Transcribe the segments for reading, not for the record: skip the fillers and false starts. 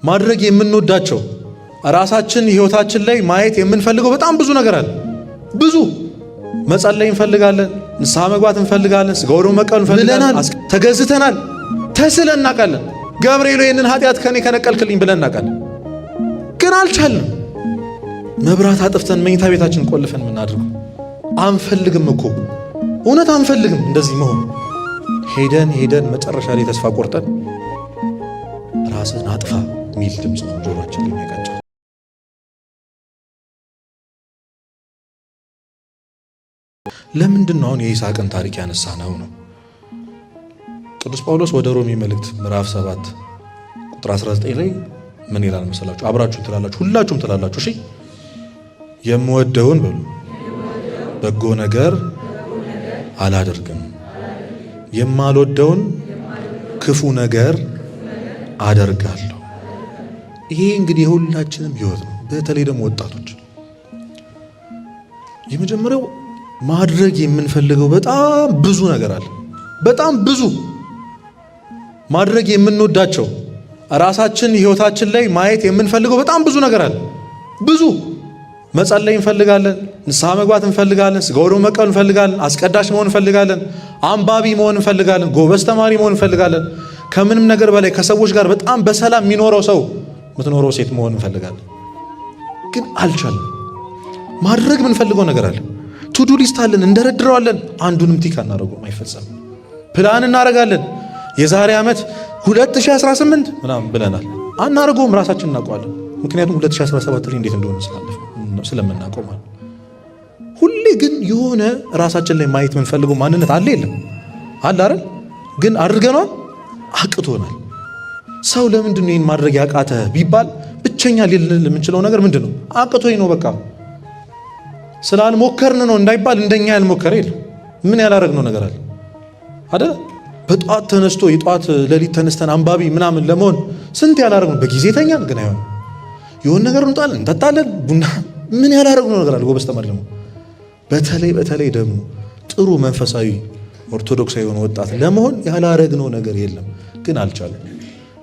ማድረግ የምንወዳቸው ራሳችን ህይወታችን ላይ ማየት የምንፈልገው በጣም ብዙ ነገር አለ። ብዙ መጸለይ እንፈልጋለን፣ ንስሐ መግባት እንፈልጋለን፣ ስጋው ደሙ መቀበል እንፈልጋለን፣ ተገዝተናል፣ ተስለን እናውቃለን። ገብርኤል ይህንን ኃጢአት ከኔ ከነቀልክልኝ ብለን እናውቃለን። ግን አልቻልንም። መብራት አጥፍተን መኝታ ቤታችን ቆልፈን የምናደርገው አንፈልግም እኮ እውነት አንፈልግም እንደዚህ መሆን። ሄደን መጨረሻ ላይ ተስፋ ቆርጠን ራስን አጥፋ ሚል ድምፅ ነው ጆሮአችን ላይ የሚያቀጭው። ለምንድን ነው አሁን የይስሐቅን ታሪክ ያነሳነው ነው? ቅዱስ ጳውሎስ ወደ ሮሜ መልእክት ምዕራፍ 7 ቁጥር 19 ላይ ምን ይላል መሰላችሁ? አብራችሁ ትላላችሁ፣ ሁላችሁም ትላላችሁ። እሺ የምወደውን በሉ በጎ ነገር አላደርግም፣ የማልወደውን ክፉ ነገር አደርጋለሁ። ይሄ እንግዲህ የሁላችንም ህይወት ነው። በተለይ ደግሞ ወጣቶች የመጀመሪያው ማድረግ የምንፈልገው በጣም ብዙ ነገር አለ። በጣም ብዙ ማድረግ የምንወዳቸው ራሳችን ህይወታችን ላይ ማየት የምንፈልገው በጣም ብዙ ነገር አለ። ብዙ መጸለይ እንፈልጋለን፣ ንስሐ መግባት እንፈልጋለን፣ ስጋው ደሙ መቀበል እንፈልጋለን፣ አስቀዳሽ መሆን እንፈልጋለን፣ አንባቢ መሆን እንፈልጋለን፣ ጎበዝ ተማሪ መሆን እንፈልጋለን። ከምንም ነገር በላይ ከሰዎች ጋር በጣም በሰላም የሚኖረው ሰው የምትኖረው ሴት መሆን እንፈልጋለን። ግን አልቻለም። ማድረግ የምንፈልገው ነገር አለ። ቱዱ ሊስት አለን፣ እንደረድረዋለን፣ አንዱንም ቲክ አናደርገውም፣ አይፈጸምም። ፕላን እናደርጋለን። የዛሬ ዓመት 2018 ምናምን ብለናል፣ አናደርገውም። ራሳችን እናውቀዋለን። ምክንያቱም 2017 ላይ እንዴት እንደሆነ ስለምናውቀው ማለት። ሁሌ ግን የሆነ ራሳችን ላይ ማየት የምንፈልገው ማንነት አለ የለም? አለ አይደል? ግን አድርገናል፣ አቅቶናል። ሰው ለምንድን ነው ይህን ማድረግ ያቃተ ቢባል ብቸኛ ሊል የምንችለው ነገር ምንድን ነው? አቅቶኝ ነው በቃ። ስላልሞከርን ነው እንዳይባል እንደኛ ያልሞከረ የለም። ምን ያላረግነው ነገር አለ አይደል? በጧት ተነስቶ የጧት ሌሊት ተነስተን አንባቢ ምናምን ለመሆን ስንት ያላረግነው። በጊዜ ተኛን ግን አይሆን። የሆነ ነገር እንጣለን፣ እንጠጣለን፣ ቡና ምን ያላረግነው ነገር አለ። ጎበዝ ተማሪ ደግሞ በተለይ ደግሞ ጥሩ መንፈሳዊ ኦርቶዶክሳዊ የሆነ ወጣት ለመሆን ያላረግነው ነገር የለም። ግን አልቻለም።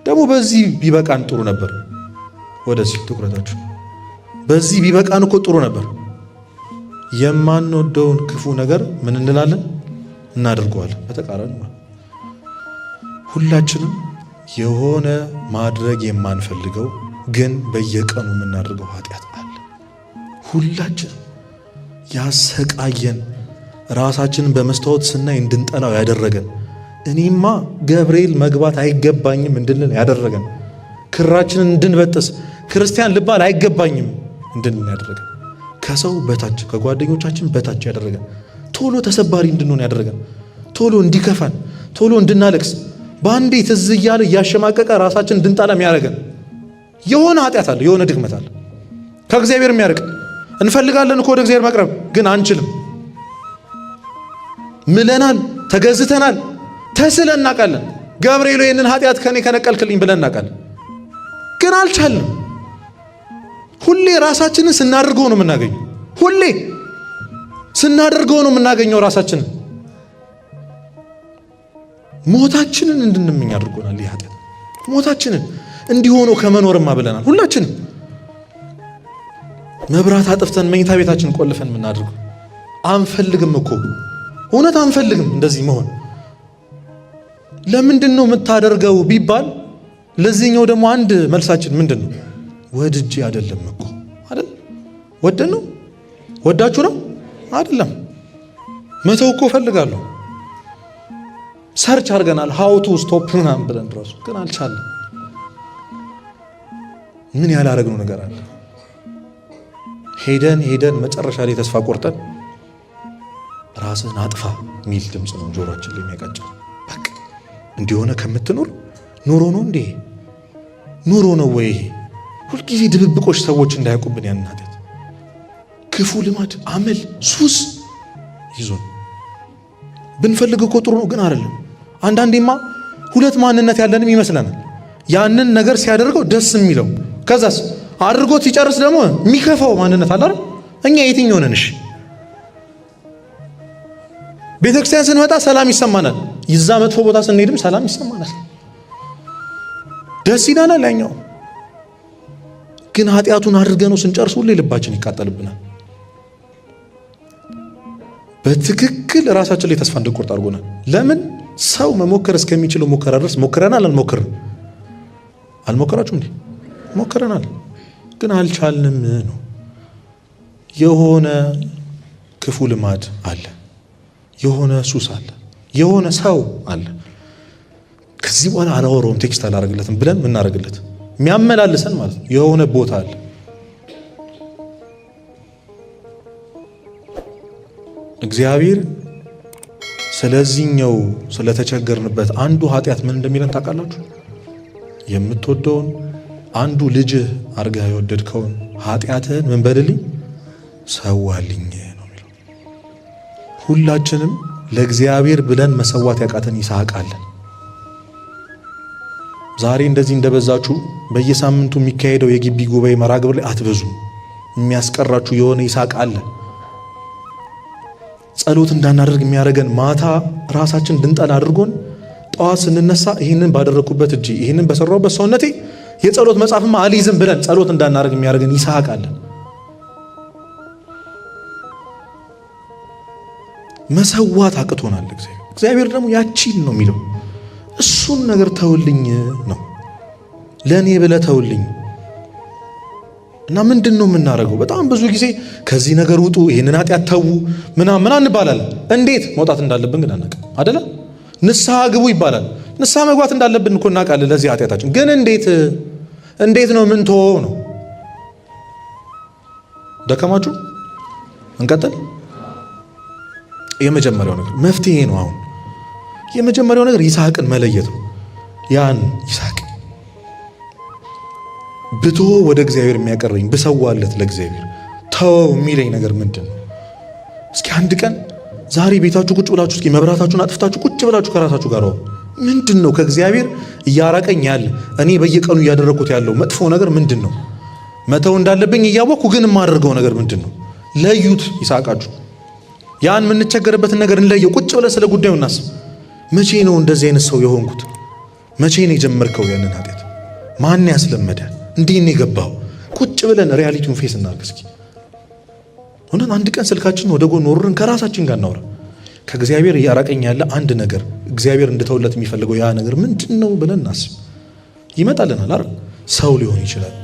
ደግሞ በዚህ ቢበቃን ጥሩ ነበር። ወደዚህ ትኩረታችሁ በዚህ ቢበቃን እኮ ጥሩ ነበር። የማንወደውን ክፉ ነገር ምን እንላለን? እናደርገዋለን። በተቃራኒ ማለት ሁላችንም የሆነ ማድረግ የማንፈልገው ግን በየቀኑ የምናደርገው ኃጢአት አለ። ሁላችንም ያሰቃየን፣ ራሳችንን በመስታወት ስናይ እንድንጠላው ያደረገን፣ እኔማ ገብርኤል መግባት አይገባኝም እንድንል ያደረገን፣ ክራችንን እንድንበጥስ ክርስቲያን ልባል አይገባኝም እንድንል ያደረገን፣ ከሰው በታች ከጓደኞቻችን በታች ያደረገን፣ ቶሎ ተሰባሪ እንድንሆን ያደረገን፣ ቶሎ እንዲከፋን፣ ቶሎ እንድናለቅስ፣ በአንዴ ትዝ እያለ እያሸማቀቀ ራሳችን እንድንጠላም ያደረገን የሆነ ኃጢአት አለ፣ የሆነ ድክመት አለ። ከእግዚአብሔር የሚያርቅ እንፈልጋለን እኮ ወደ እግዚአብሔር መቅረብ ግን አንችልም። ምለናል፣ ተገዝተናል፣ ተስለን እናውቃለን። ገብርኤል ይህንን ኃጢአት ከኔ ከነቀልክልኝ ብለን እናውቃለን። ግን አልቻልንም። ሁሌ ራሳችንን ስናደርገው ነው የምናገኘው። ሁሌ ስናደርገው ነው የምናገኘው ራሳችንን። ሞታችንን እንድንመኝ አድርጎናል ይህ ኃጢአት። ሞታችንን እንዲሆኑ ከመኖርማ ብለናል ሁላችንም። መብራት አጥፍተን መኝታ ቤታችን ቆልፈን የምናደርገው አንፈልግም እኮ እውነት አንፈልግም እንደዚህ መሆን። ለምንድን ነው የምታደርገው ቢባል ለዚህኛው ደግሞ አንድ መልሳችን ምንድን ነው? ወድጄ አይደለም እኮ አይደል? ወደን ነው? ወዳችሁ ነው? አይደለም። መተው እኮ ፈልጋለሁ። ሰርች አድርገናል ሃው ቱ ስቶፕ ምናምን ብለን ራሱ ግን አልቻለም። ምን ያላረግነው ነገር አለ? ሄደን መጨረሻ ላይ ተስፋ ቆርጠን ራስን አጥፋ ሚል ድምፅ ነው ጆሮአችን ላይ የሚያቀጭው። በቃ እንዲሆነ ከምትኖር ኑሮ ነው እንዴ? ኑሮ ነው ወይ? ሁልጊዜ ድብብቆች ሰዎች እንዳያውቁብን ያን ኃጢአት፣ ክፉ ልማድ፣ አመል፣ ሱስ ይዞን ብንፈልግ እኮ ጥሩ ነው ግን አይደለም። አንዳንዴማ ሁለት ማንነት ያለንም ይመስለናል። ያንን ነገር ሲያደርገው ደስ የሚለው ከዛስ አድርጎት ሲጨርስ ደግሞ የሚከፋው ማንነት አለ አይደል? እኛ የትኛው ነን? እሺ ቤተክርስቲያን ስንመጣ ሰላም ይሰማናል። ይዛ መጥፎ ቦታ ስንሄድም ሰላም ይሰማናል። ደስ ይላል ያኛው። ግን ኃጢአቱን አድርገነው ስንጨርስ ሁሌ ልባችን ይቃጠልብናል። በትክክል ራሳችን ላይ ተስፋ እንድንቆርጥ አድርጎናል። ለምን? ሰው መሞከር እስከሚችለው ሙከራ ድረስ ሞክረናል። አልሞከራችሁም እንዴ? ሞክረናል፣ ግን አልቻልንም ነው። የሆነ ክፉ ልማድ አለ፣ የሆነ ሱስ አለ፣ የሆነ ሰው አለ። ከዚህ በኋላ አላወራውም፣ ቴክስት አላረግለትም ብለን ምናረግለት የሚያመላልሰን ማለት ነው። የሆነ ቦታ አለ። እግዚአብሔር ስለዚህኛው ስለተቸገርንበት አንዱ ኃጢአት ምን እንደሚለን ታውቃላችሁ? የምትወደውን አንዱ ልጅህ አርገህ የወደድከውን ኃጢአትህን ምን በልልኝ ሰዋልኝ ነው የሚለው። ሁላችንም ለእግዚአብሔር ብለን መሰዋት ያቃተን ይስሐቅ አለን። ዛሬ እንደዚህ እንደበዛችሁ በየሳምንቱ የሚካሄደው የግቢ ጉባኤ መርሃ ግብር ላይ አትበዙ። የሚያስቀራችሁ የሆነ ይስሐቅ አለ። ጸሎት እንዳናደርግ የሚያደርገን ማታ ራሳችን እንድንጠላ አድርጎን ጠዋት ስንነሳ ይህንን ባደረግኩበት እጄ ይህንን በሰራሁበት ሰውነቴ የጸሎት መጽሐፍማ አልይዝም ብለን ጸሎት እንዳናደርግ የሚያደርገን ይስሐቅ አለ። መሰዋት አቅቶናል። እግዚአብሔር ደግሞ ያቺን ነው የሚለው፣ እሱን ነገር ተውልኝ ነው፣ ለእኔ ብለህ ተውልኝ። እና ምንድን ነው የምናደርገው? በጣም ብዙ ጊዜ ከዚህ ነገር ውጡ፣ ይህንን ኃጢአት ተዉ ምናምን እንባላለን። እንዴት መውጣት እንዳለብን ግን አናውቅም አደለ? ንስሐ ግቡ ይባላል። ንስሐ መግባት እንዳለብን እኮ እናውቃለን ለዚህ ኃጢአታችን። ግን እንዴት ነው ምን ተወው ነው? ደከማችሁ? እንቀጥል። የመጀመሪያው ነገር መፍትሄ ነው። አሁን የመጀመሪያው ነገር ይስሐቅን መለየት ነው። ያን ይስሐቅ ብቶ ወደ እግዚአብሔር የሚያቀርበኝ ብሰዋለት ለእግዚአብሔር ተወው የሚለኝ ነገር ምንድን ነው? እስኪ አንድ ቀን ዛሬ ቤታችሁ ቁጭ ብላችሁ እስኪ መብራታችሁን አጥፍታችሁ ቁጭ ብላችሁ ከራሳችሁ ጋር ምንድን ነው ከእግዚአብሔር እያራቀኝ ያለ እኔ በየቀኑ እያደረኩት ያለው መጥፎ ነገር ምንድን ነው? መተው እንዳለብኝ እያወቅኩ ግን የማደርገው ነገር ምንድን ነው? ለዩት። ይስሐቃችሁ ያን የምንቸገርበትን ነገር እንለየው። ቁጭ ብለን ስለ ጉዳዩ እናስብ። መቼ ነው እንደዚህ አይነት ሰው የሆንኩት? መቼ ነው የጀመርከው ያንን ኃጢአት? ማን ያስለመደ? እንዲህ ነው የገባው? ቁጭ ብለን ሪያሊቲውን ፌስ እናድርግ እስኪ። ሆነን አንድ ቀን ስልካችን ወደ ጎን ወርረን ከራሳችን ጋር እናውራ። ከእግዚአብሔር እያራቀኝ ያለ አንድ ነገር እግዚአብሔር እንድተውለት የሚፈልገው ያ ነገር ምንድን ነው ብለን እናስብ። ይመጣልናል አይደል? ሰው ሊሆን ይችላል፣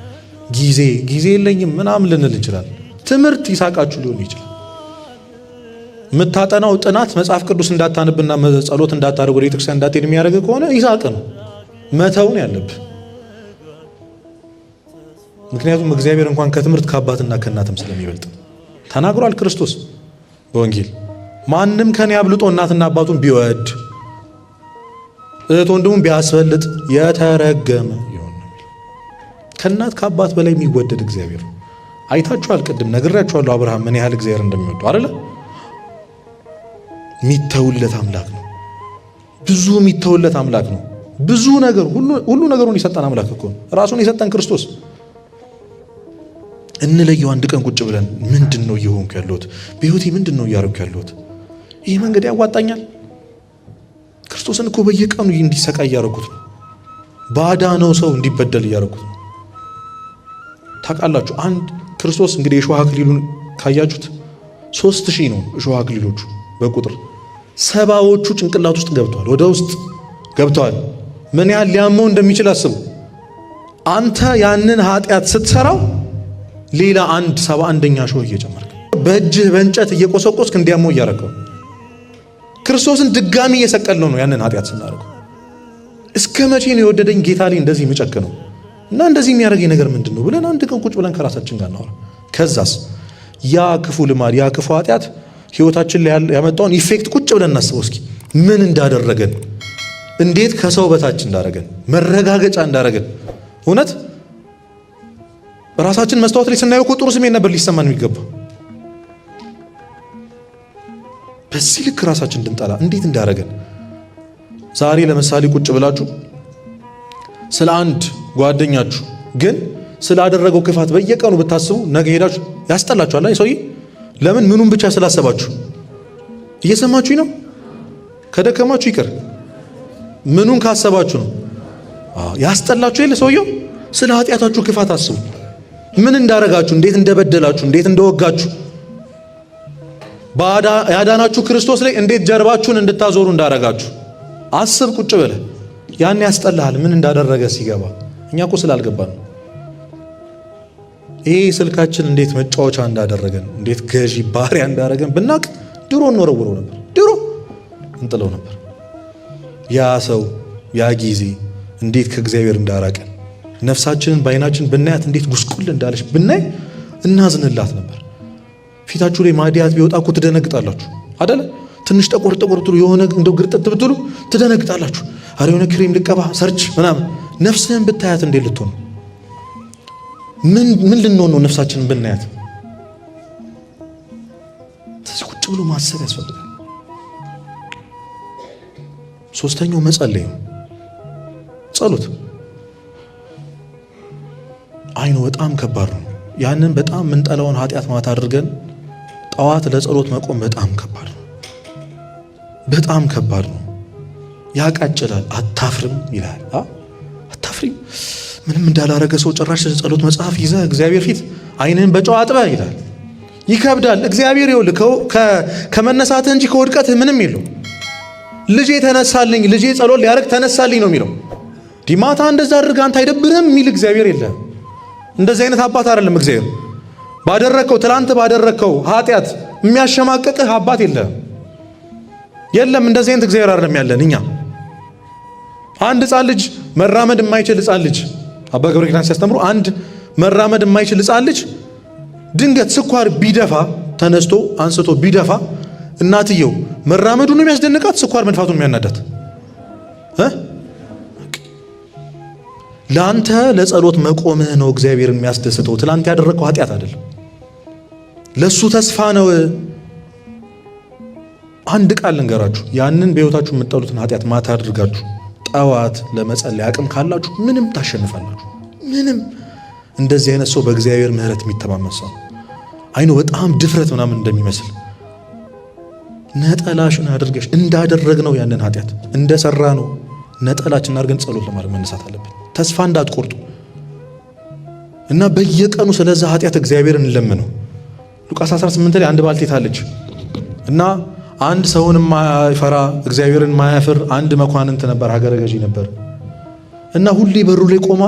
ጊዜ የለኝም ምናምን ልንል እንችላለን። ትምህርት ይስሐቃችሁ ሊሆን ይችላል። የምታጠናው ጥናት መጽሐፍ ቅዱስ እንዳታነብና ጸሎት እንዳታደርግ ወደ ቤተክርስቲያን እንዳትሄድ የሚያደርግ ከሆነ ይስሐቅ ነው መተውን ያለብህ። ምክንያቱም እግዚአብሔር እንኳን ከትምህርት ከአባትና ከእናትም ስለሚበልጥ ተናግሯል ክርስቶስ በወንጌል። ማንም ከኔ አብልጦ እናትና አባቱን ቢወድ እህት ወንድሙን ቢያስበልጥ የተረገመ ይሆን ነው። ከእናት ከአባት በላይ የሚወደድ እግዚአብሔር ነው። አይታችኋል፣ ቅድም ነግሬያችኋለሁ አብርሃም ምን ያህል እግዚአብሔር እንደሚወዱ አይደለ? የሚተውለት አምላክ ነው። ብዙ የሚተውለት አምላክ ነው። ብዙ ነገር ሁሉ ነገሩን የሰጠን አምላክ እኮ ነው። ራሱን የሰጠን ክርስቶስ። እንለየው አንድ ቀን ቁጭ ብለን ምንድን ነው እየሆንኩ ያለሁት? በሕይወቴ ምንድን ነው እያደረኩ ያለሁት? ይህ መንገድ ያዋጣኛል? ክርስቶስን እኮ በየቀኑ እንዲሰቃይ እያደረኩት ነው። ባዳነው ሰው እንዲበደል እያደረኩት ነው። ታውቃላችሁ፣ አንድ ክርስቶስ እንግዲህ የእሾህ አክሊሉን ካያችሁት 3000 ነው እሾህ አክሊሎቹ በቁጥር 70ዎቹ ጭንቅላት ውስጥ ገብተዋል፣ ወደ ውስጥ ገብተዋል። ምን ያህል ሊያመው እንደሚችል አስቡ። አንተ ያንን ኃጢአት ስትሰራው ሌላ 71ኛ እሾህ እየጨመርክ በእጅህ በእንጨት እየቆሰቆስክ እንዲያመው እያደረገው ክርስቶስን ድጋሚ እየሰቀልነው ነው ያንን ኃጢአት ስናደርገው። እስከ መቼ ነው የወደደኝ ጌታ ላይ እንደዚህ የምጨክነው እና እንደዚህ የሚያደርገኝ ነገር ምንድን ነው ብለን አንድ ቀን ቁጭ ብለን ከራሳችን ጋር እናወራ። ከዛስ ያ ክፉ ልማድ ያ ክፉ ኃጢአት ህይወታችን ላይ ያመጣውን ኢፌክት ቁጭ ብለን እናስበው እስኪ። ምን እንዳደረገን፣ እንዴት ከሰው በታች እንዳደረገን፣ መረጋገጫ እንዳደረገን። እውነት ራሳችን መስታወት ላይ ስናየው እኮ ጥሩ ስሜት ነበር ሊሰማን የሚገባው። በዚህ ልክ ራሳችን እንድንጠላ እንዴት እንዳደረገን። ዛሬ ለምሳሌ ቁጭ ብላችሁ ስለ አንድ ጓደኛችሁ ግን ስላደረገው ክፋት በየቀኑ ብታስቡ ነገ ሄዳችሁ ያስጠላችኋል። አይ ሰውዬ ለምን ምኑን ብቻ ስላሰባችሁ። እየሰማችሁኝ ነው? ከደከማችሁ ይቅር፣ ምኑን ካሰባችሁ ነው ያስጠላችሁ። የለ ሰውየው ስለ ኃጢአታችሁ ክፋት አስቡ። ምን እንዳረጋችሁ፣ እንዴት እንደበደላችሁ፣ እንዴት እንደወጋችሁ፣ ያዳናችሁ ክርስቶስ ላይ እንዴት ጀርባችሁን እንድታዞሩ እንዳረጋችሁ አስብ። ቁጭ ብለህ ያን ያስጠላሃል ምን እንዳደረገ ሲገባ። እኛ እኮ ስላልገባን ነው። ይሄ ስልካችን እንዴት መጫወቻ እንዳደረገን፣ እንዴት ገዢ ባሪያ እንዳደረገን ብናቅ ድሮ እንወረውረው ነበር፣ ድሮ እንጥለው ነበር። ያ ሰው ያ ጊዜ እንዴት ከእግዚአብሔር እንዳራቀን፣ ነፍሳችንን በዓይናችን ብናያት እንዴት ጉስቁል እንዳለች ብናይ እናዝንላት ነበር። ፊታችሁ ላይ ማዲያት ቢወጣ እኮ ትደነግጣላችሁ አይደለ? ትንሽ ጠቆር ትሉ የሆነ እንደው ግርጥት ብትሉ ትደነግጣላችሁ። አረ የሆነ ክሬም ልቀባ ሰርች ምናምን። ነፍስህን ብታያት እንዴት ልትሆን? ምን ልንሆን ነው ነፍሳችንን ብናያት? ስለዚህ ቁጭ ብሎ ማሰብ ያስፈልጋል። ሶስተኛው መጸለይ ነው። ጸሎት አይኑ በጣም ከባድ ነው። ያንን በጣም ምንጠላውን ኃጢአት ማታ አድርገን ጠዋት ለጸሎት መቆም በጣም ከባድ ነው። በጣም ከባድ ነው። ያቃጭላል። አታፍርም ይላል። አታፍሪም? ምንም እንዳላረገ ሰው ጭራሽ ጸሎት መጽሐፍ ይዘህ እግዚአብሔር ፊት አይንህን በጨው አጥበህ ይላል። ይከብዳል። እግዚአብሔር ይኸውልህ ከመነሳትህ እንጂ ከውድቀትህ ምንም የለው። ልጄ ተነሳልኝ፣ ልጄ ጸሎት ሊያደርግ ተነሳልኝ ነው የሚለው። ዲማታ እንደዛ አድርግ አንተ አይደብርህም የሚል እግዚአብሔር የለም። እንደዚህ አይነት አባት አይደለም እግዚአብሔር። ባደረከው ትላንት ባደረከው ኃጢአት የሚያሸማቅቅህ አባት የለም። እንደዚህ አይነት እግዚአብሔር አይደለም ያለን እኛ። አንድ ሕፃን ልጅ መራመድ የማይችል ሕፃን ልጅ አባ ገብረ ኪዳን ሲያስተምሩ አንድ መራመድ የማይችል ሕፃን ልጅ ድንገት ስኳር ቢደፋ ተነስቶ አንስቶ ቢደፋ እናትየው መራመዱን ነው የሚያስደንቃት፣ ስኳር መንፋቱን የሚያናዳት? ለአንተ ለጸሎት መቆምህ ነው እግዚአብሔርን የሚያስደስተው። ትላንት ያደረገው ኃጢአት አይደለም፣ ለሱ ተስፋ ነው። አንድ ቃል ልንገራችሁ፣ ያንን በሕይወታችሁ የምትጠሉትን ኃጢአት ማታ አድርጋችሁ ጠዋት ለመጸለይ አቅም ካላችሁ ምንም ታሸንፋላችሁ። ምንም። እንደዚህ አይነት ሰው በእግዚአብሔር ምሕረት የሚተማመን ሰው አይኑ በጣም ድፍረት ምናምን እንደሚመስል ነጠላሽን አድርገሽ እንዳደረግነው ያንን ኃጢአት እንደሰራ ነው ነጠላችን አድርገን ጸሎት ለማድረግ መነሳት አለብን። ተስፋ እንዳትቆርጡ እና በየቀኑ ስለዛ ኃጢአት እግዚአብሔርን እንለምነው። ሉቃስ 18 ላይ አንድ ባልቴት አለች እና አንድ ሰውን የማይፈራ እግዚአብሔርን የማያፍር አንድ መኳንንት ነበር፣ ሀገረ ገዢ ነበር እና ሁሌ በሩ ላይ ቆማ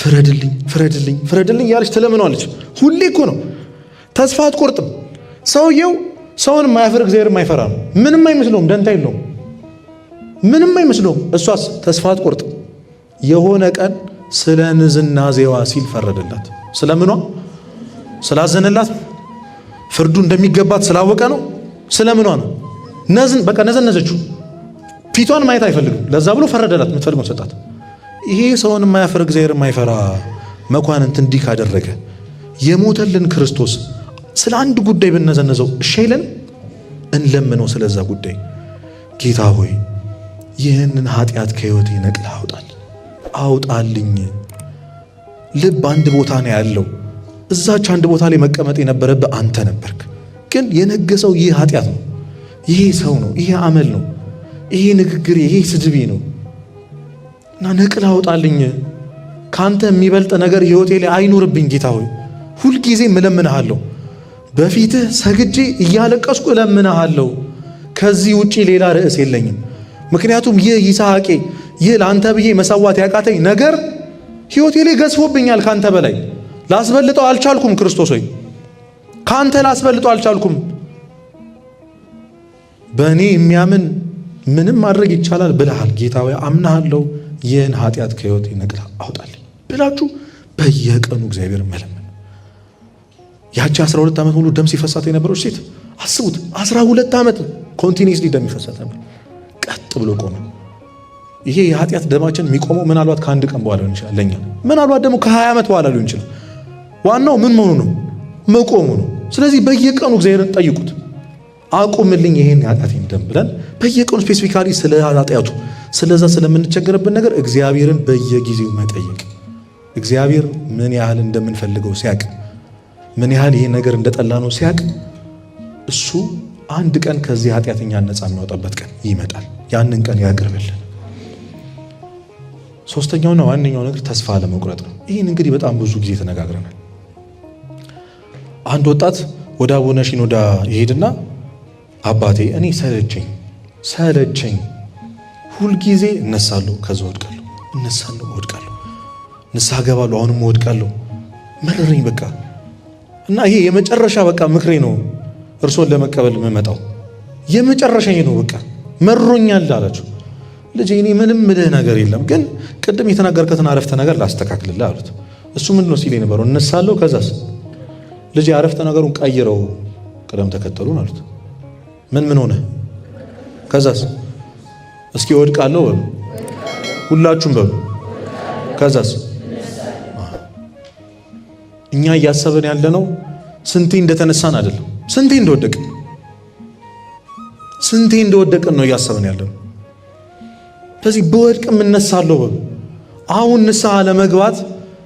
ፍረድልኝ ፍረድልኝ ፍረድልኝ ያለች ትለምነዋለች። ሁሌ እኮ ነው። ተስፋ አትቆርጥም። ሰውየው ሰውን የማያፍር እግዚአብሔር የማይፈራ ነው። ምንም አይመስለውም፣ ደንታ የለውም፣ ምንም አይመስለውም። እሷስ ተስፋ አትቆርጥም። የሆነ ቀን ስለ ንዝናዜዋ ሲል ፈረደላት። ስለምኗ? ስላዘነላት፣ ፍርዱ እንደሚገባት ስላወቀ ነው። ስለምኗ ነው? በቃ ነዘነዘችው። ፊቷን ማየት አይፈልግም። ለዛ ብሎ ፈረደላት፣ የምትፈልገው ሰጣት። ይሄ ሰውን የማያፍር እግዚአብሔር የማይፈራ መኳንንት እንዲህ ካደረገ የሞተልን ክርስቶስ ስለ አንድ ጉዳይ ብነዘነዘው እሺ አይለን? እንለምነው ስለዛ ጉዳይ። ጌታ ሆይ ይህንን ኃጢአት ከሕይወቴ ነቅለህ አውጣልኝ። ልብ አንድ ቦታ ነው ያለው። እዛች አንድ ቦታ ላይ መቀመጥ የነበረብህ አንተ ነበርክ። ግን የነገሰው ይህ ኃጢአት ነው፣ ይሄ ሰው ነው፣ ይሄ አመል ነው፣ ይሄ ንግግር፣ ይሄ ስድቤ ነው እና ነቅለህ አውጣልኝ። ካንተ የሚበልጥ ነገር ሕይወቴ ላይ አይኑርብኝ። ጌታ ሆይ ሁልጊዜ እለምንሃለሁ፣ በፊትህ ሰግጄ እያለቀስኩ እለምንሃለሁ። ከዚህ ውጪ ሌላ ርዕስ የለኝም። ምክንያቱም ይህ ይስሐቄ፣ ይህ ለአንተ ብዬ መሰዋት ያቃተኝ ነገር ሕይወቴ ላይ ገዝፎብኛል። ካንተ በላይ ላስበልጠው አልቻልኩም። ክርስቶስ ሆይ ካንተ ላስበልጠው አልቻልኩም። በእኔ የሚያምን ምንም ማድረግ ይቻላል ብለሃል። ጌታ ሆይ አምናሃለሁ፣ ይህን ኃጢአት ከሕይወቴ ነቅለህ አውጣልኝ ብላችሁ በየቀኑ እግዚአብሔር መለመን። ያቺ 12 ዓመት ሙሉ ደም ሲፈሳት የነበረች ሴት አስቡት። 12 ዓመት ኮንቲኒስሊ ደም ይፈሳት ነበር። ቀጥ ብሎ ቆመ። ይሄ የኃጢአት ደማችን የሚቆመው ምናልባት ከአንድ ቀን በኋላ ሊሆን ይችላል ለኛ፣ ምናልባት ደግሞ ከ20 ዓመት በኋላ ሊሆን ይችላል። ዋናው ምን መሆኑ ነው? መቆሙ ነው። ስለዚህ በየቀኑ እግዚአብሔርን ጠይቁት፣ አቁምልኝ ይሄን የኃጢአቴን ደም ብለን በየቀኑ ስፔሲፊካሊ ስለ ኃጢአቱ ስለዛ ስለምንቸገርበት ነገር እግዚአብሔርን በየጊዜው መጠየቅ። እግዚአብሔር ምን ያህል እንደምንፈልገው ሲያቅ፣ ምን ያህል ይሄ ነገር እንደጠላ ነው ሲያቅ፣ እሱ አንድ ቀን ከዚህ ኃጢአተኛ ነፃ የሚያወጣበት ቀን ይመጣል። ያንን ቀን ያቅርብልን። ሶስተኛውና ዋነኛው ነገር ተስፋ ለመቁረጥ ነው። ይህን እንግዲህ በጣም ብዙ ጊዜ ተነጋግረናል። አንድ ወጣት ወደ አቡነ ሺኖዳ ይሄድና አባቴ እኔ ሰለቸኝ ሁልጊዜ እነሳለሁ፣ ከዛ ወድቃለሁ፣ እነሳለሁ፣ ወድቃለሁ፣ ንስሐ ገባለሁ፣ አሁንም ወድቃለሁ፣ መረረኝ በቃ እና ይሄ የመጨረሻ በቃ ምክሬ ነው እርሶን ለመቀበል የምመጣው የመጨረሻ ነው በቃ መሮኛል አላቸው። ልጄ እኔ ምንም ምልህ ነገር የለም ግን ቅድም የተናገርከትን አረፍተ ነገር ላስተካክልልህ አሉት። እሱ ምንድነው ሲል የነበረው እነሳለሁ ከዛስ ልጄ አረፍተ ነገሩን ቀይረው ቅደም ተከተሉን አሉት። ምን ሆነ ከዛስ እስኪ ወድቃለሁ በሉ ሁላችሁም በሉ ከዛስ እኛ እያሰብን ያለነው ስንቴ እንደተነሳን አይደለም ስንቴ እንደወደቅን ነው እያሰብን ያለነው። ስለዚህ በወድቅም እነሳለሁ በሉ። አሁን ንስሐ ለመግባት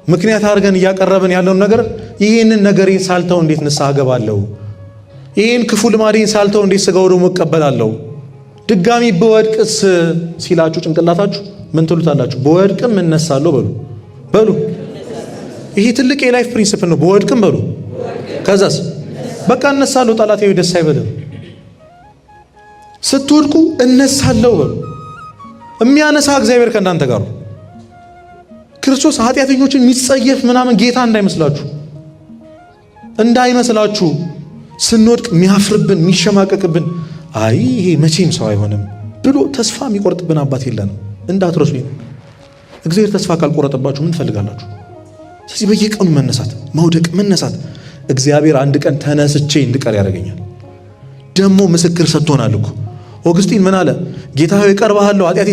ምክንያት አድርገን እያቀረብን ያለውን ነገር ይህንን ነገሬን ሳልተው እንዴት ንስሐ ገባለሁ? ይህን ክፉ ልማዴን ሳልተው እንዴት ስጋው ደግሞ እቀበላለሁ? ድጋሚ በወድቅስ ሲላችሁ ጭንቅላታችሁ ምን ትሉታላችሁ? በወድቅም እነሳለሁ በሉ። ይሄ ትልቅ የላይፍ ፕሪንሲፕል ነው። በወድቅም በሉ ከዛስ በቃ እነሳለሁ። ጠላቴ ደስ አይበልም። ስትወድቁ እነሳለሁ በሉ። የሚያነሳ እግዚአብሔር ከእናንተ ጋር ነው። ክርስቶስ ኃጢአተኞችን የሚጸየፍ ምናምን ጌታ እንዳይመስላችሁ ስንወድቅ የሚያፍርብን የሚሸማቀቅብን አይ ይሄ መቼም ሰው አይሆንም ብሎ ተስፋ የሚቆርጥብን አባት የለንም። እንዳትረሱ። እግዚአብሔር ተስፋ ካልቆረጠባችሁ ምን ትፈልጋላችሁ? ስለዚህ በየቀኑ መውደቅ መነሳት። እግዚአብሔር አንድ ቀን ተነስቼ እንድቀር ያደርገኛል። ደግሞ ምስክር ሰጥቶናል እኮ ኦግስቲን ምን አለ? ጌታ ሆይ እቀርብሃለሁ ኃጢአቴ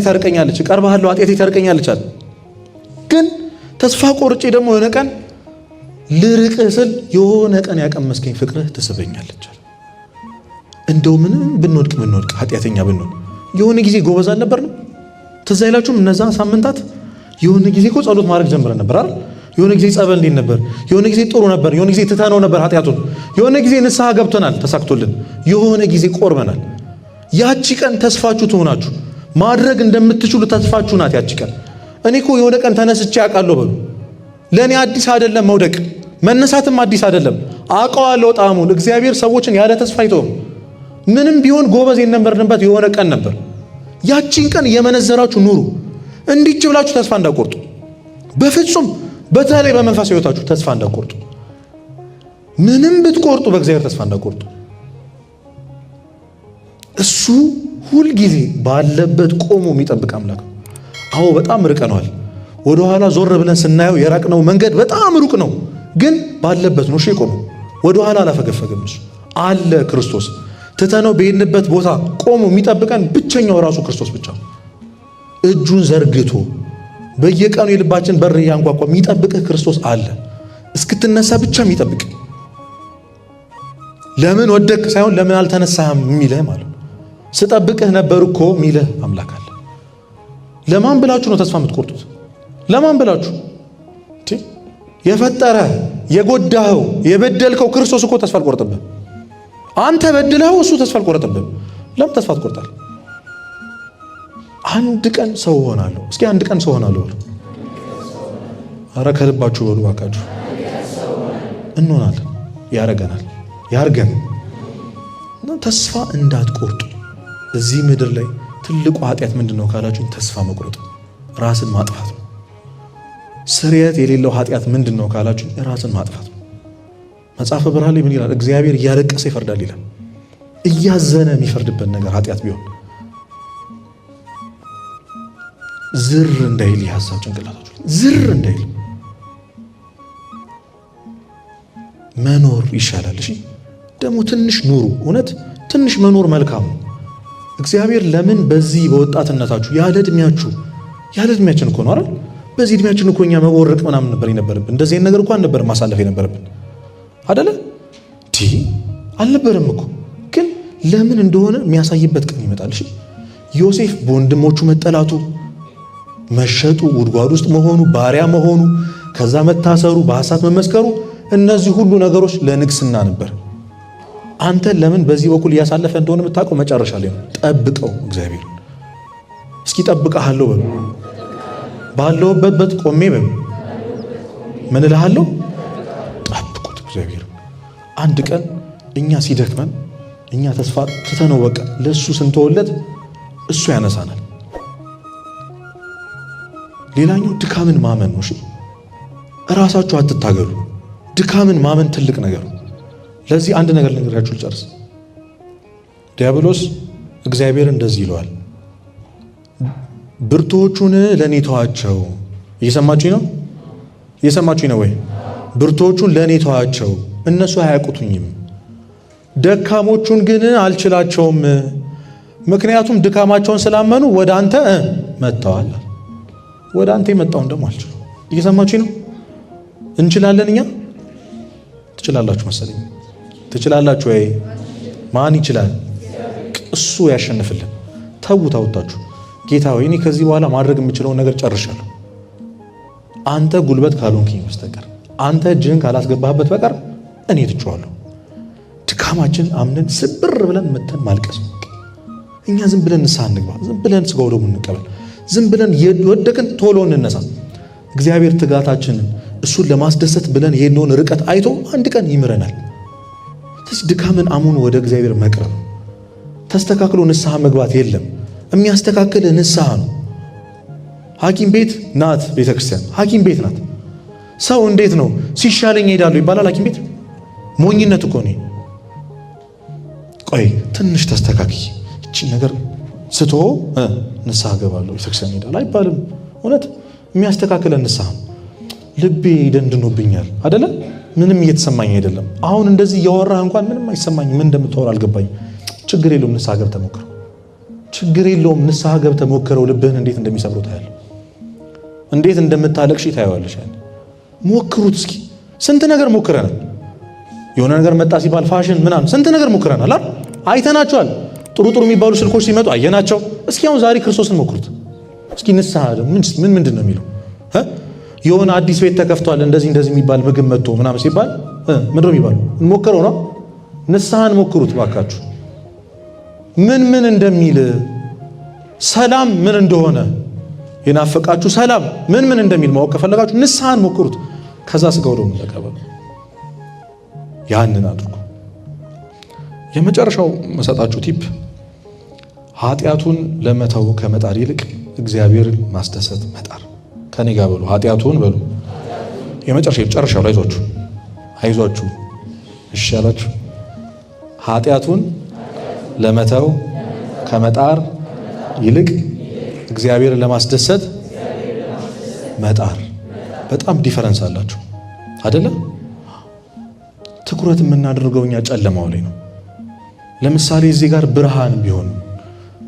ታርቀኛለች አለ። ግን ተስፋ ቆርጬ ደግሞ የሆነ ቀን ልርቅህ ስል የሆነ ቀን ያቀመስከኝ ፍቅርህ ትስበኛለች አለ። እንደው ምንም ብንወድቅ ኃጢአተኛ ብንሆን የሆነ ጊዜ ጎበዝ አልነበርንም? ትዝ አይላችሁም? እነዛ ሳምንታት የሆነ ጊዜ እኮ ጸሎት ማድረግ ጀምረን ነበር አይደል? የሆነ ጊዜ ጸበል እንዴት ነበር? የሆነ ጊዜ ጥሩ ነበር። የሆነ ጊዜ ትተነው ነበር ኃጢአቱን። የሆነ ጊዜ ንስሐ ገብተናል ተሳክቶልን። የሆነ ጊዜ ቆርበናል። ያቺ ቀን ተስፋችሁ ትሆናችሁ። ማድረግ እንደምትችሉ ተስፋችሁ ናት ያቺ ቀን። እኔ እኮ የሆነ ቀን ተነስቼ አውቃለሁ በሉ። ለእኔ አዲስ አይደለም መውደቅ፣ መነሳትም አዲስ አይደለም። አውቀዋለሁ ጣዕሙን። እግዚአብሔር ሰዎችን ያለ ተስፋ አይተውም። ምንም ቢሆን ጎበዝ የነበርንበት የሆነ ቀን ነበር። ያቺን ቀን የመነዘራችሁ ኑሩ። እንዲች ብላችሁ ተስፋ እንዳቆርጡ በፍጹም። በተለይ በመንፈሳዊ ሕይወታችሁ ተስፋ እንዳቆርጡ። ምንም ብትቆርጡ በእግዚአብሔር ተስፋ እንዳቆርጡ። እሱ ሁልጊዜ ባለበት ቆሞ የሚጠብቅ አምላክ ነው። አዎ በጣም ርቀነዋል። ወደ ኋላ ዞር ብለን ስናየው የራቅነው መንገድ በጣም ሩቅ ነው፣ ግን ባለበት ነው። እሺ ቆሞ ወደ ኋላ አላፈገፈገም። እሱ አለ። ክርስቶስ ትተነው በሄድንበት ቦታ ቆሞ የሚጠብቀን ብቸኛው ራሱ ክርስቶስ ብቻ ነው። እጁን ዘርግቶ በየቀኑ የልባችን በር ያንኳኳ የሚጠብቅህ ክርስቶስ አለ። እስክትነሳ ብቻ የሚጠብቅ ለምን ወደቅ ሳይሆን ለምን አልተነሳህም የሚልህ ማለት ነው። ስጠብቅህ ነበር እኮ የሚልህ አምላክ አለ። ለማን ብላችሁ ነው ተስፋ የምትቆርጡት? ለማን ብላችሁ? የፈጠረ የጎዳኸው የበደልከው ክርስቶስ እኮ ተስፋ አልቆረጠብህም። አንተ በድለኸው እሱ ተስፋ አልቆረጠብህም። ለምን ተስፋ ትቆርጣለህ? አንድ ቀን ሰው ሆናለሁ። እስኪ አንድ ቀን ሰው ሆናለሁ በሉ። ኧረ ከልባችሁ በሉ ባካችሁ። እንሆናለን። ያርገን። ተስፋ እንዳትቆርጡ። እዚህ ምድር ላይ ትልቁ ኃጢአት ምንድን ነው ካላችሁ፣ ተስፋ መቁረጥ፣ ራስን ማጥፋት ነው። ስርየት የሌለው ኃጢአት ምንድን ነው ካላችሁ፣ ራስን ማጥፋት ነው። መጽሐፈ ብርሃን ላይ ምን ይላል? እግዚአብሔር እያለቀሰ ይፈርዳል ይላል። እያዘነ የሚፈርድበት ነገር ኃጢአት ቢሆን ዝር እንዳይል የሐሳብ ጭንቅላታችሁ ዝር እንዳይል መኖር ይሻላል። እሺ ደግሞ ትንሽ ኑሩ። እውነት ትንሽ መኖር መልካም ነው። እግዚአብሔር ለምን በዚህ በወጣትነታችሁ ያለ እድሜያችን እኮ ነው አይደል? በዚህ እድሜያችን እኮ እኛ መቦረቅ ምናምን ነበር የነበረብን። እንደዚህ አይነት ነገር እንኳን ነበር ማሳለፍ የነበረብን አይደለ? አልነበረም እኮ። ግን ለምን እንደሆነ የሚያሳይበት ቀን ይመጣል። እሺ ዮሴፍ በወንድሞቹ መጠላቱ፣ መሸጡ፣ ጉድጓድ ውስጥ መሆኑ፣ ባሪያ መሆኑ፣ ከዛ መታሰሩ፣ በሐሰት መመስከሩ፣ እነዚህ ሁሉ ነገሮች ለንግስና ነበር። አንተ ለምን በዚህ በኩል እያሳለፈ እንደሆነ የምታውቀው መጨረሻ ላይ ነው። ጠብቀው እግዚአብሔር። እስኪ ጠብቀሃለሁ በሉ። ባለሁበት ቆሜ በሉ። ምን እልሃለሁ? ጠብቁት እግዚአብሔር። አንድ ቀን እኛ ሲደክመን እኛ ተስፋ ትተነው በቃ ለሱ ስንተወለት እሱ ያነሳናል። ሌላኛው ድካምን ማመን ነው። እሺ እራሳችሁ አትታገሉ። ድካምን ማመን ትልቅ ነገር ነው። ለዚህ አንድ ነገር ልነግራችሁ ልጨርስ። ዲያብሎስ እግዚአብሔር እንደዚህ ይለዋል፣ ብርቱዎቹን ለኔ ተዋቸው። እየሰማችሁኝ ነው? እየሰማችሁኝ ነው ወይ? ብርቱዎቹን ለኔ ተዋቸው፣ እነሱ አያውቁትኝም። ደካሞቹን ግን አልችላቸውም፣ ምክንያቱም ድካማቸውን ስላመኑ ወደ አንተ መጥተዋል። ወደ አንተ የመጣውን ደግሞ አልችልም። እየሰማችሁኝ ነው? እንችላለን እኛ። ትችላላችሁ መሰለኝ። ትችላላችሁ ወይ? ማን ይችላል? እሱ ያሸንፍልን። ተውት አውጣችሁ ጌታ ሆይ እኔ ከዚህ በኋላ ማድረግ የምችለውን ነገር ጨርሻለሁ፣ አንተ ጉልበት ካልሆንክኝ በስተቀር አንተ እጅህን ካላስገባህበት በቀር እኔ ትቼዋለሁ። ድካማችን አምነን ስብር ብለን መተን ማልቀስ። እኛ ዝም ብለን ንስሐ እንግባ፣ ዝም ብለን ስጋው ደግሞ እንቀበል፣ ዝም ብለን የወደቅን ቶሎ እንነሳ። እግዚአብሔር ትጋታችንን እሱን ለማስደሰት ብለን የሄድነውን ርቀት አይቶ አንድ ቀን ይምረናል። ስለዚህ ድካምን አምኖ ወደ እግዚአብሔር መቅረብ፣ ተስተካክሎ ንስሐ መግባት የለም። የሚያስተካክል ንስሐ ነው። ሐኪም ቤት ናት ቤተክርስቲያን፣ ሐኪም ቤት ናት። ሰው እንዴት ነው ሲሻለኝ እሄዳለሁ ይባላል ሐኪም ቤት? ሞኝነት እኮ ነው። ቆይ ትንሽ ተስተካክይ እቺ ነገር ስቶ ንስሐ ገባለሁ ቤተክርስቲያን እሄዳለሁ አይባልም። እውነት የሚያስተካክለን ንስሐ ነው። ልቤ ደንድኖብኛል አይደለ? ምንም እየተሰማኝ አይደለም። አሁን እንደዚህ እያወራህ እንኳን ምንም አይሰማኝም፣ ምን እንደምታወራ አልገባኝም። ችግር የለውም ንስሐ ገብተህ ሞክረው። ችግር የለውም ንስሐ ገብተህ ሞክረው። ልብህን እንዴት እንደሚሰብረው ታያለህ፣ እንዴት እንደምታለቅሽ ታየዋለሽ። ሞክሩት እስኪ። ስንት ነገር ሞክረናል። የሆነ ነገር መጣ ሲባል ፋሽን ምናምን ስንት ነገር ሞክረናል አይደል? አይተናቸዋል። ጥሩ ጥሩ የሚባሉ ስልኮች ሲመጡ አየናቸው። እስኪ አሁን ዛሬ ክርስቶስን ሞክሩት እስኪ። ንስሐ ምንድን ነው የሚለው? የሆነ አዲስ ቤት ተከፍቷል እንደዚህ የሚባል ምግብ መጥቶ ምናምን ሲባል ምንድን ነው የሚባለው? እንሞክረው ነው። ንስሐን ሞክሩት ባካችሁ። ምን እንደሚል ሰላም ምን እንደሆነ የናፈቃችሁ ሰላም ምን እንደሚል ማወቅ ከፈለጋችሁ ንስሐን ሞክሩት። ከዛ ስጋው ደግሞ ተቀበሉ። ያንን አድርጉ። የመጨረሻው መሰጣችሁ ቲፕ ኃጢአቱን ለመተው ከመጣር ይልቅ እግዚአብሔርን ማስደሰት መጣር። ከኔ ጋር በሉ፣ ኃጢአቱን በሉ። የመጨረሻው አይዟችሁ እሺ ያላችሁ ኃጢአቱን ለመተው ከመጣር ይልቅ እግዚአብሔርን ለማስደሰት መጣር። በጣም ዲፈረንስ አላችሁ አይደለ? ትኩረት የምናደርገው እኛ ጨለማው ላይ ነው። ለምሳሌ እዚህ ጋር ብርሃን ቢሆን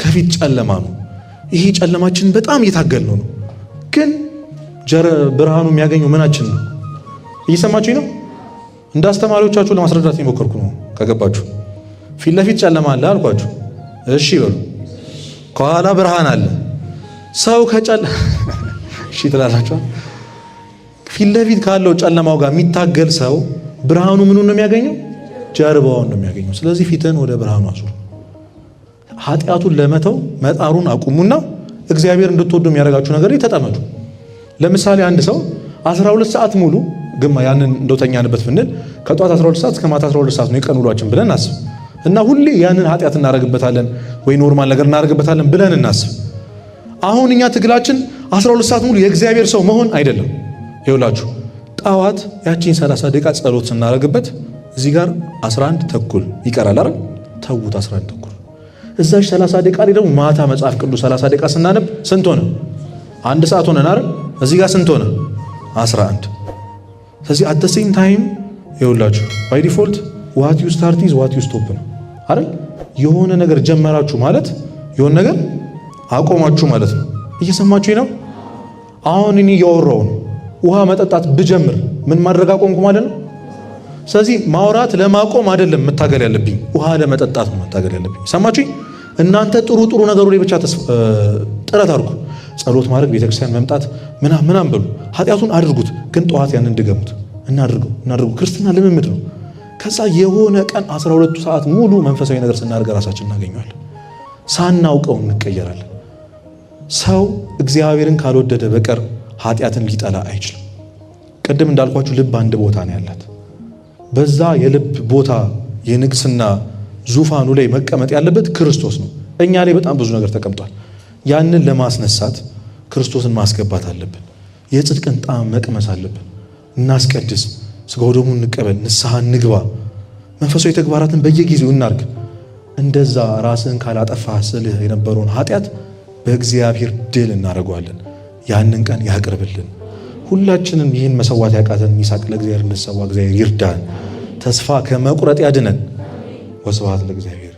ከፊት ጨለማ ነው። ይሄ ጨለማችን በጣም እየታገልነው ነው። ግን ብርሃኑ የሚያገኘው ምናችን ነው? እየሰማችሁኝ ነው? እንደ አስተማሪዎቻችሁ ለማስረዳት የሞከርኩ ነው። ከገባችሁ ፊት ለፊት ጨለማ አለ አልኳችሁ። እሺ በሉ። ከኋላ ብርሃን አለ። ሰው እሺ ትላላችሁ። ፊት ለፊት ካለው ጨለማው ጋር የሚታገል ሰው ብርሃኑ ምኑን ነው የሚያገኘው? ጀርባውን ነው የሚያገኘው። ስለዚህ ፊትን ወደ ብርሃኑ አዙር። ኃጢአቱን ለመተው መጣሩን አቁሙና እግዚአብሔር እንድትወዱ የሚያደርጋችሁ ነገር ተጠመዱ። ለምሳሌ አንድ ሰው 12 ሰዓት ሙሉ ግማ ያንን እንደተኛንበት ብንል ከጧት 12 ሰዓት እስከ ማታ 12 ሰዓት ነው የቀን ውሏችን ብለን እናስብ እና ሁሌ ያንን ኃጢአት እናደርግበታለን ወይ ኖርማል ነገር እናደርግበታለን ብለን እናስብ። አሁን እኛ ትግላችን 12 ሰዓት ሙሉ የእግዚአብሔር ሰው መሆን አይደለም። ይኸውላችሁ ጠዋት ያቺን 30 ደቂቃ ጸሎት ስናደርግበት እዚህ ጋር 11 ተኩል ይቀራል አይደል? ተውት 11 ተኩል እዛች 30 ደቂቃ ላይ ደግሞ ማታ መጽሐፍ ቅዱስ 30 ደቂቃ ስናነብ ስንት ሆነ? 1 ሰዓት ሆነን አይደል? እዚህ ጋር ስንት ሆነ? 11። ስለዚህ at the same time ይኸውላችሁ by default what you start is what you stop ነው አይደል? የሆነ ነገር ጀመራችሁ ማለት የሆነ ነገር አቆማችሁ ማለት ነው። እየሰማችሁኝ ነው? አሁን እኔ እያወራሁ ነው። ውሃ መጠጣት ብጀምር ምን ማድረግ አቆምኩ ማለት ነው። ስለዚህ ማውራት ለማቆም አይደለም መታገል ያለብኝ፣ ውሃ ለመጠጣት ነው መታገል ያለብኝ። ሰማችሁኝ? እናንተ ጥሩ ነገሩ ላይ ብቻ ጥረት አድርጉ። ጸሎት ማድረግ፣ ቤተክርስቲያን መምጣት ምናምን በሉ። ኃጢአቱን አድርጉት፣ ግን ጠዋት ያንን ድገሙት። እናድርጉ። ክርስትና ልምምድ ነው። ከዛ የሆነ ቀን 12 ሰዓት ሙሉ መንፈሳዊ ነገር ስናደርግ ራሳችን እናገኘዋለን። ሳናውቀው እንቀየራለን። ሰው እግዚአብሔርን ካልወደደ በቀር ኃጢአትን ሊጠላ አይችልም። ቅድም እንዳልኳችሁ ልብ አንድ ቦታ ነው ያላት። በዛ የልብ ቦታ የንግስና ዙፋኑ ላይ መቀመጥ ያለበት ክርስቶስ ነው። እኛ ላይ በጣም ብዙ ነገር ተቀምጧል። ያንን ለማስነሳት ክርስቶስን ማስገባት አለብን። የጽድቅን ጣዕም መቅመስ አለብን። እናስቀድስ፣ ሥጋው ደሙን እንቀበል፣ ንስሐ እንግባ፣ መንፈሳዊ ተግባራትን በየጊዜው እናርግ። እንደዛ ራስን ካላጠፋህ ስልህ የነበረውን ኃጢአት በእግዚአብሔር ድል እናደርገዋለን። ያንን ቀን ያቅርብልን። ሁላችንም ይህን መሰዋት ያቃተን ይስሐቅ ለእግዚአብሔር እንሰዋ። እግዚአብሔር ይርዳን፣ ተስፋ ከመቁረጥ ያድነን። ወስብሐት ለእግዚአብሔር።